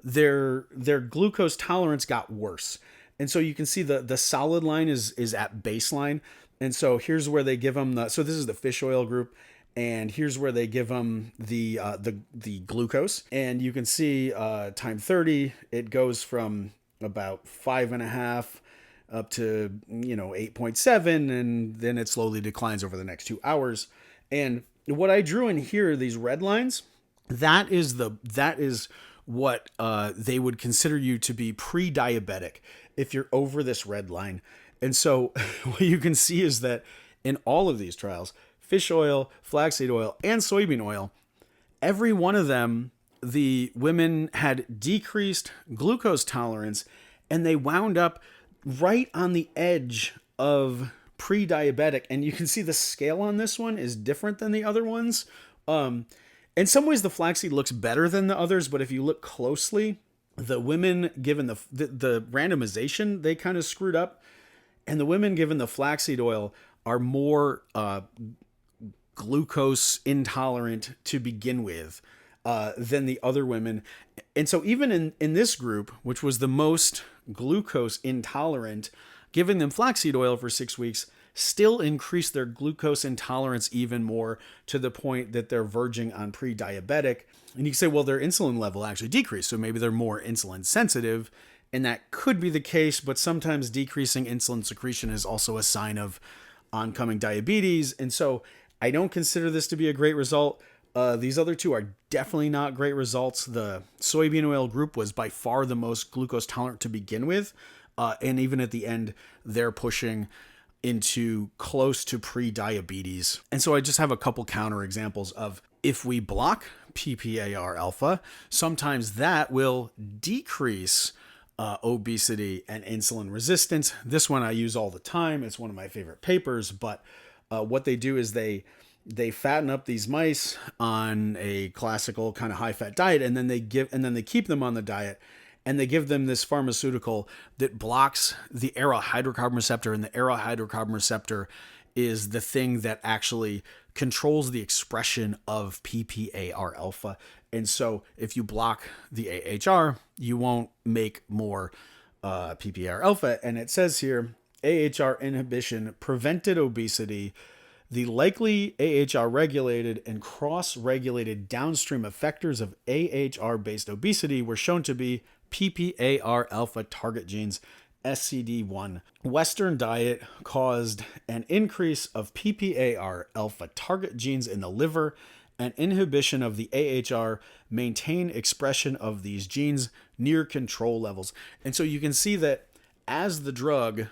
their glucose tolerance got worse. And so you can see the solid line is at baseline. And so here's where they give them so this is the fish oil group. And here's where they give them the glucose. And you can see time 30, it goes from about 5.5 up to 8.7, and then it slowly declines over the next 2 hours. And what I drew in here, these red lines, that is what they would consider you to be pre-diabetic if you're over this red line. And so what you can see is that in all of these trials, fish oil, flaxseed oil, and soybean oil, every one of them, the women had decreased glucose tolerance, and they wound up right on the edge of pre-diabetic. And you can see the scale on this one is different than the other ones. In some ways, the flaxseed looks better than the others, but if you look closely, the women given the randomization, they kind of screwed up. And the women given the flaxseed oil are more glucose intolerant to begin with than the other women. And so even in this group, which was the most glucose intolerant, giving them flaxseed oil for 6 weeks still increased their glucose intolerance even more, to the point that they're verging on pre-diabetic. And you can say, well, their insulin level actually decreased, so maybe they're more insulin sensitive. And that could be the case, but sometimes decreasing insulin secretion is also a sign of oncoming diabetes. And so I don't consider this to be a great result. These other two are definitely not great results. The soybean oil group was by far the most glucose tolerant to begin with. And even at the end, they're pushing into close to pre-diabetes. And so I just have a couple counter examples of, if we block PPAR alpha, sometimes that will decrease obesity and insulin resistance. This one I use all the time. It's one of my favorite papers, but what they do is they fatten up these mice on a classical kind of high-fat diet, and then they keep them on the diet, and they give them this pharmaceutical that blocks the aryl hydrocarbon receptor, and the aryl hydrocarbon receptor is the thing that actually controls the expression of PPAR alpha. And so if you block the AHR, you won't make more PPAR alpha. And it says here, AHR inhibition prevented obesity. The likely AHR regulated and cross-regulated downstream effectors of AHR-based obesity were shown to be PPAR alpha target genes, SCD1. Western diet caused an increase of PPAR alpha target genes in the liver, and inhibition of the AHR maintained expression of these genes near control levels. And so you can see that as the drug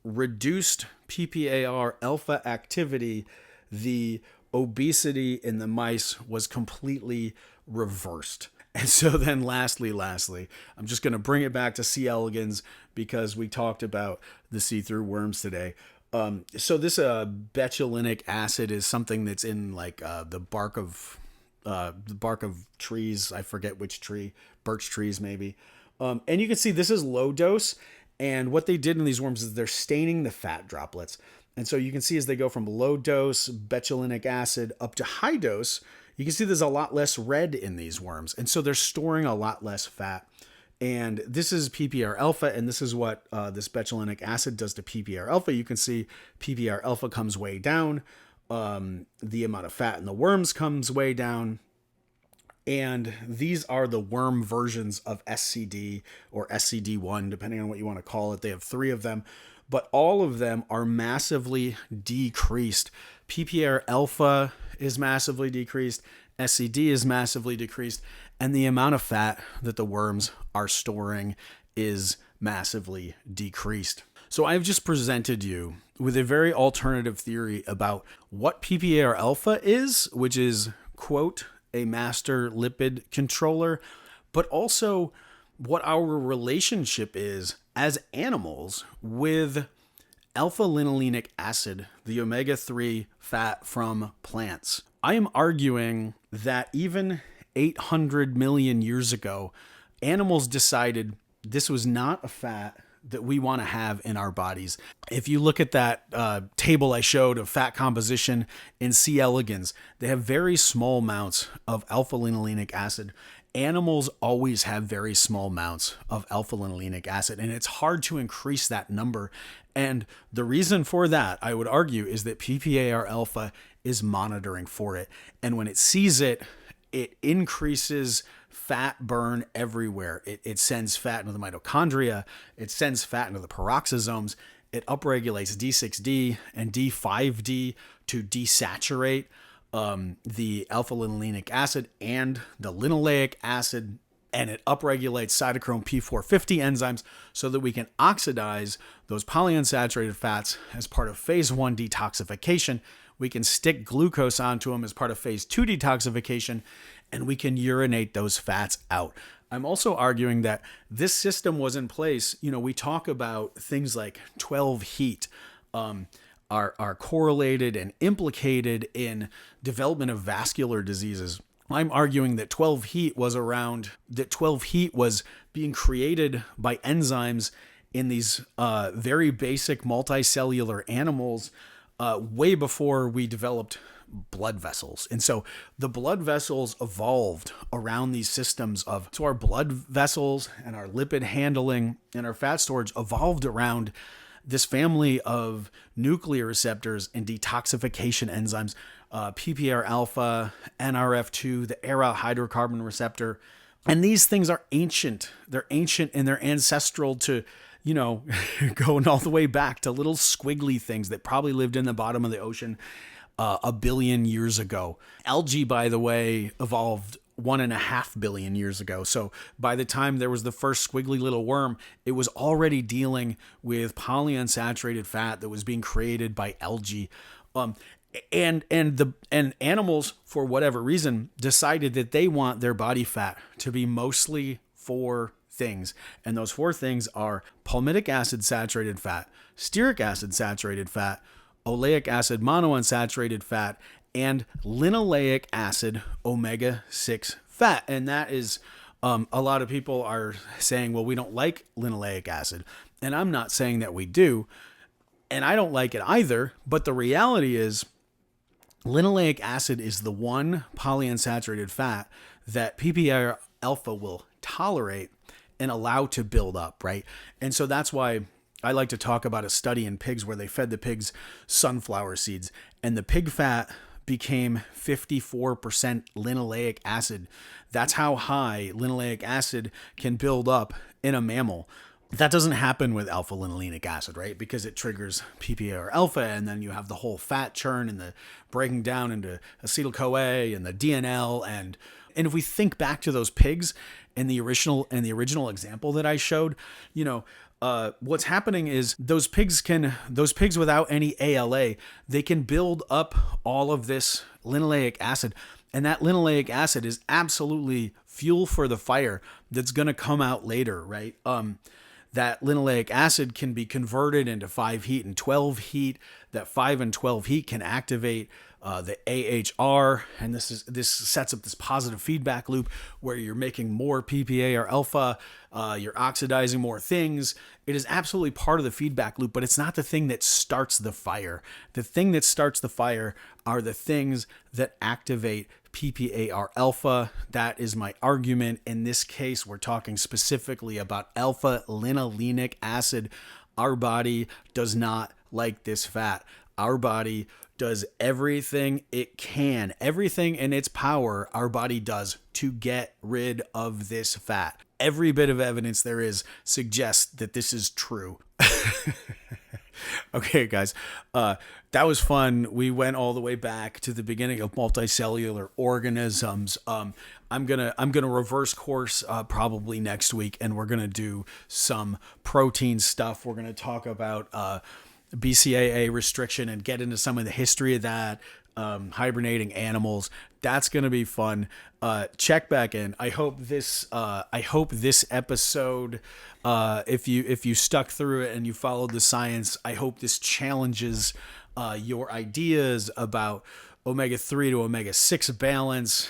reduced PPAR alpha activity, the obesity in the mice was completely reversed. And so then lastly, I'm just going to bring it back to C. elegans because we talked about the see-through worms today. So this betulinic acid is something that's in like the bark of trees. I forget which tree, birch trees maybe. And you can see this is low dose. And what they did in these worms is they're staining the fat droplets. And so you can see as they go from low dose betulinic acid up to high dose, you can see there's a lot less red in these worms. And so they're storing a lot less fat. And this is PPAR alpha, and this is what this betulinic acid does to PPAR alpha. You can see PPAR alpha comes way down. The amount of fat in the worms comes way down. And these are the worm versions of SCD or SCD1, depending on what you want to call it. They have 3 of them, but all of them are massively decreased. PPAR alpha is massively decreased. SCD is massively decreased. And the amount of fat that the worms are storing is massively decreased. So I've just presented you with a very alternative theory about what PPAR alpha is, which is, quote, a master lipid controller, but also what our relationship is as animals with alpha-linolenic acid, the omega-3 fat from plants. I am arguing that even 800 million years ago, animals decided this was not a fat that we want to have in our bodies. If you look at that table I showed of fat composition in C. elegans, they have very small amounts of alpha-linolenic acid. Animals always have very small amounts of alpha-linolenic acid, and it's hard to increase that number. And the reason for that, I would argue, is that PPAR alpha is monitoring for it. And when it sees it, it increases fat burn everywhere. It sends fat into the mitochondria. It sends fat into the peroxisomes. It upregulates D6D and D5D to desaturate the alpha-linolenic acid and the linoleic acid, and it upregulates cytochrome P450 enzymes so that we can oxidize those polyunsaturated fats as part of phase 1 detoxification. We can stick glucose onto them as part of phase 2 detoxification, and we can urinate those fats out. I'm also arguing that this system was in place. You know, we talk about things like 12 heat are correlated and implicated in development of vascular diseases. I'm arguing that 12 heat was being created by enzymes in these very basic multicellular animals way before we developed blood vessels. And so the blood vessels evolved around these systems so our blood vessels and our lipid handling and our fat storage evolved around this family of nuclear receptors and detoxification enzymes, PPAR alpha, NRF2, the aryl hydrocarbon receptor. And these things are ancient. They're ancient and they're ancestral to, you know, going all the way back to little squiggly things that probably lived in the bottom of the ocean a billion years ago. Algae, by the way, evolved 1.5 billion years ago. So by the time there was the first squiggly little worm, it was already dealing with polyunsaturated fat that was being created by algae. And animals, for whatever reason, decided that they want their body fat to be mostly 4 things. And those 4 things are palmitic acid saturated fat, stearic acid saturated fat, oleic acid monounsaturated fat, and linoleic acid omega-6 fat. And that is, a lot of people are saying, well, we don't like linoleic acid. And I'm not saying that we do. And I don't like it either. But the reality is, linoleic acid is the one polyunsaturated fat that PPAR alpha will tolerate and allow to build up, right? And so that's why I like to talk about a study in pigs where they fed the pigs sunflower seeds, and the pig fat became 54% linoleic acid. That's how high linoleic acid can build up in a mammal. That doesn't happen with alpha-linolenic acid, right? Because it triggers PPAR alpha, and then you have the whole fat churn and the breaking down into acetyl-CoA and the DNL. And if we think back to those pigs in the original example that I showed, you know, what's happening is those pigs without any ALA, they can build up all of this linoleic acid. And that linoleic acid is absolutely fuel for the fire that's going to come out later, right? That linoleic acid can be converted into 5 heat and 12 heat. That 5 and 12 heat can activate the AHR, and this sets up this positive feedback loop where you're making more PPAR alpha, you're oxidizing more things. It is absolutely part of the feedback loop, but it's not the thing that starts the fire. The thing that starts the fire are the things that activate PPAR alpha. That is my argument. In this case, we're talking specifically about alpha-linolenic acid. Our body does not like this fat. Our body does everything it can, everything in its power our body does to get rid of this fat. Every bit of evidence there is suggests that this is true. Okay, guys, that was fun. We went all the way back to the beginning of multicellular organisms. I'm gonna reverse course probably next week, and we're gonna do some protein stuff. We're gonna talk about BCAA restriction and get into some of the history of that. hibernating animals. That's going to be fun. Check back in. I hope this episode, if you stuck through it and you followed the science, I hope this challenges your ideas about omega-3 to omega-6 balance.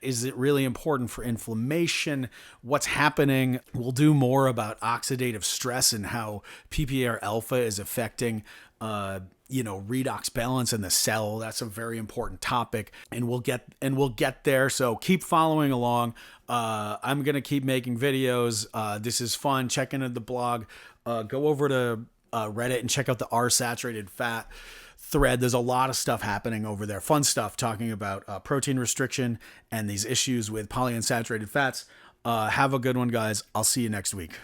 Is it really important for inflammation? What's happening? We'll do more about oxidative stress and how PPAR alpha is affecting redox balance in the cell. That's a very important topic, and we'll get there. So keep following along. I'm gonna keep making videos. This is fun. Check into the blog. Go over to Reddit and check out the R saturated fat thread. There's a lot of stuff happening over there. Fun stuff talking about protein restriction and these issues with polyunsaturated fats. Have a good one, guys. I'll see you next week.